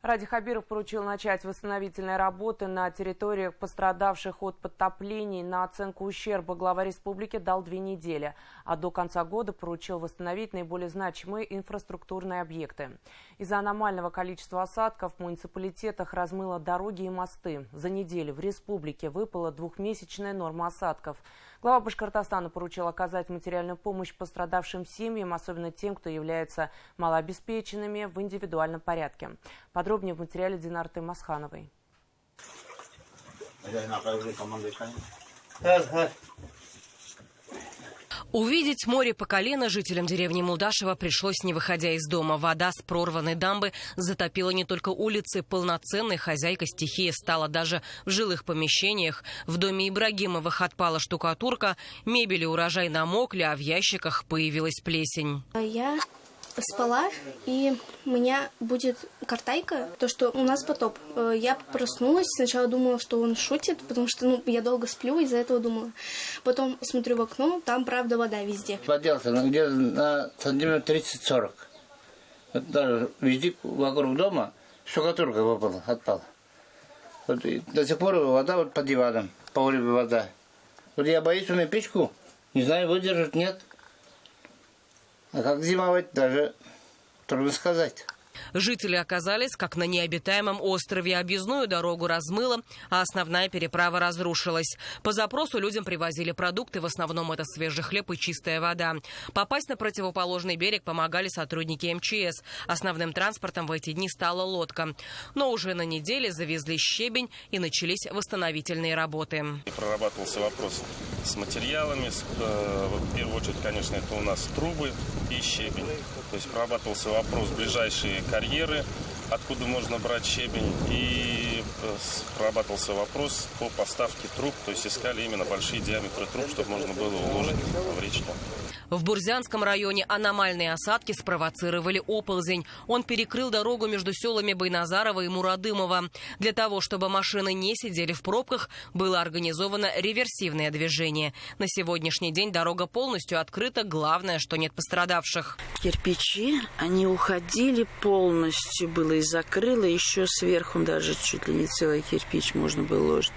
Ради Хабиров поручил начать восстановительные работы на территориях, пострадавших от подтоплений. На оценку ущерба глава республики дал 2 недели, а до конца года поручил восстановить наиболее значимые инфраструктурные объекты. Из-за аномального количества осадков в муниципалитетах размыло дороги и мосты. За неделю в республике выпала 2-месячная норма осадков. Глава Башкортостана поручил оказать материальную помощь пострадавшим семьям, особенно тем, кто является малообеспеченными, в индивидуальном порядке. Подробнее в материале Динарты Масхановой. Увидеть море по колено жителям деревни Мулдашева пришлось, не выходя из дома. Вода с прорванной дамбы затопила не только улицы. Полноценной хозяйкой стихии стала даже в жилых помещениях. В доме Ибрагимовых отпала штукатурка, мебель и урожай намокли, а в ящиках появилась плесень. Я спала, и у меня будет картайка, то, что у нас потоп. Я проснулась, сначала думала, что он шутит, потому что я долго сплю, из-за этого думала. Потом смотрю в окно, там, правда, вода везде. Поделся, где-то на сантиметр 30-40. Даже везде вокруг дома штукатурка выпала, отпала. Вот, до сих пор вода вот под диваном, по улице вода. Вот я боюсь, у меня печку, не знаю, выдержит, нет. А как зимовать, даже трудно сказать. Жители оказались как на необитаемом острове. Объездную дорогу размыло, а основная переправа разрушилась. По запросу людям привозили продукты, в основном это свежий хлеб и чистая вода. Попасть на противоположный берег помогали сотрудники МЧС. Основным транспортом в эти дни стала лодка. Но уже на неделе завезли щебень и начались восстановительные работы. Прорабатывался вопрос с материалами. В первую очередь, конечно, это у нас трубы и щебень. То есть прорабатывался вопрос ближайшие карьеры, откуда можно брать щебень, и прорабатывался вопрос по поставке труб, то есть искали именно большие диаметры труб, чтобы можно было уложить в речку. В Бурзянском районе аномальные осадки спровоцировали оползень. Он перекрыл дорогу между селами Байназарова и Мурадымова. Для того, чтобы машины не сидели в пробках, было организовано реверсивное движение. На сегодняшний день дорога полностью открыта, главное, что нет пострадавших. Кирпичи, они уходили полностью, было и закрыло, еще сверху даже чуть ли не целый кирпич можно было ложить.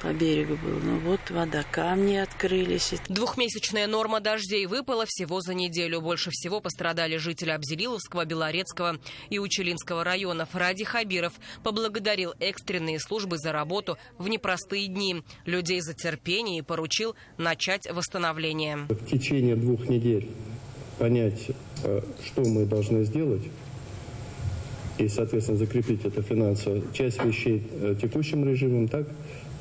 По берегу было. Ну вот вода, камни открылись. 2-месячная норма дождей выпала всего за неделю. Больше всего пострадали жители Абзелиловского, Белорецкого и Учелинского районов. Ради Хабиров поблагодарил экстренные службы за работу в непростые дни. Людей за терпение и поручил начать восстановление. В течение 2 недель понять, что мы должны сделать, и, соответственно, закрепить это финансово. Часть вещей текущим режимом, так?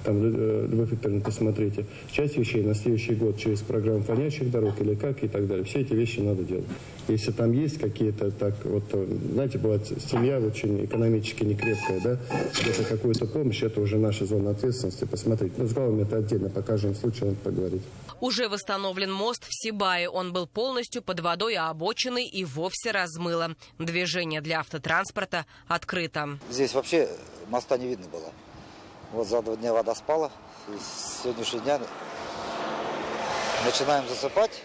Там, Любовь Викторовна, посмотрите. Часть вещей на следующий год через программу «Фонящих дорог» или как и так далее. Все эти вещи надо делать. Если там есть какие-то, так вот, знаете, бывает, семья очень экономически некрепкая, да, это какую-то помощь, это уже наша зона ответственности. Посмотрите. Ну, с главами это отдельно, по каждому случаю надо поговорить. Уже восстановлен мост в Сибае. Он был полностью под водой, а обочины и вовсе размыло. Движение для автотранспорта открыто. Здесь вообще моста не видно было. Вот за 2 дня вода спала. И с сегодняшнего дня начинаем засыпать,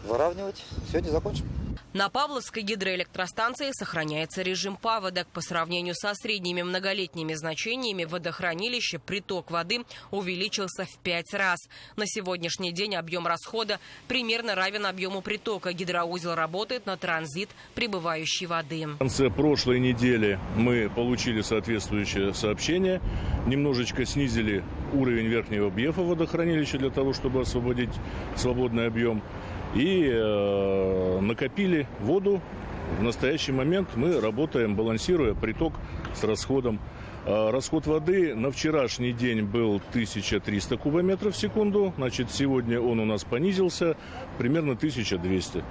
выравнивать. Сегодня закончим. На Павловской гидроэлектростанции сохраняется режим паводок. По сравнению со средними многолетними значениями в водохранилище приток воды увеличился в 5 раз. На сегодняшний день объем расхода примерно равен объему притока. Гидроузел работает на транзит прибывающей воды. В конце прошлой недели мы получили соответствующее сообщение. Немножечко снизили уровень верхнего бьефа водохранилища для того, чтобы освободить свободный объем. И накопили воду. В настоящий момент мы работаем, балансируя приток с расходом. Расход воды на вчерашний день был 1300 кубометров в секунду. Значит, сегодня он у нас понизился примерно 1200.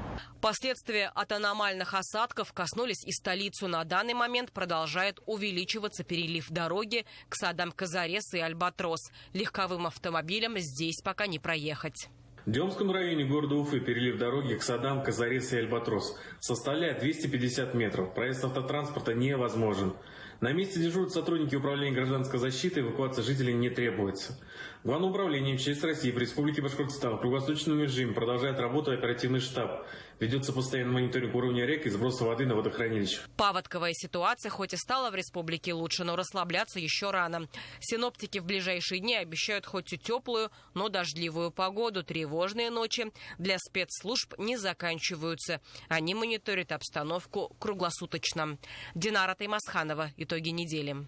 Последствия от аномальных осадков коснулись и столицу. На данный момент продолжает увеличиваться перелив дороги к Садам-Казарес и Альбатрос. Легковым автомобилям здесь пока не проехать. В Демском районе города Уфы перелив дороги к Садам, Казарес и Альбатрос составляет 250 метров. Проезд автотранспорта невозможен. На месте дежурят сотрудники управления гражданской защиты, эвакуация жителей не требуется. Главное управление МЧС России в Республике Башкортостан в круглосуточном режиме продолжает работу оперативный штаб. Ведется постоянный мониторинг уровня рек и сброса воды на водохранилищах. Паводковая ситуация хоть и стала в республике лучше, но расслабляться еще рано. Синоптики в ближайшие дни обещают хоть и теплую, но дождливую погоду. Тревожные ночи для спецслужб не заканчиваются. Они мониторят обстановку круглосуточно. Динара Таймасханова. Итоги недели.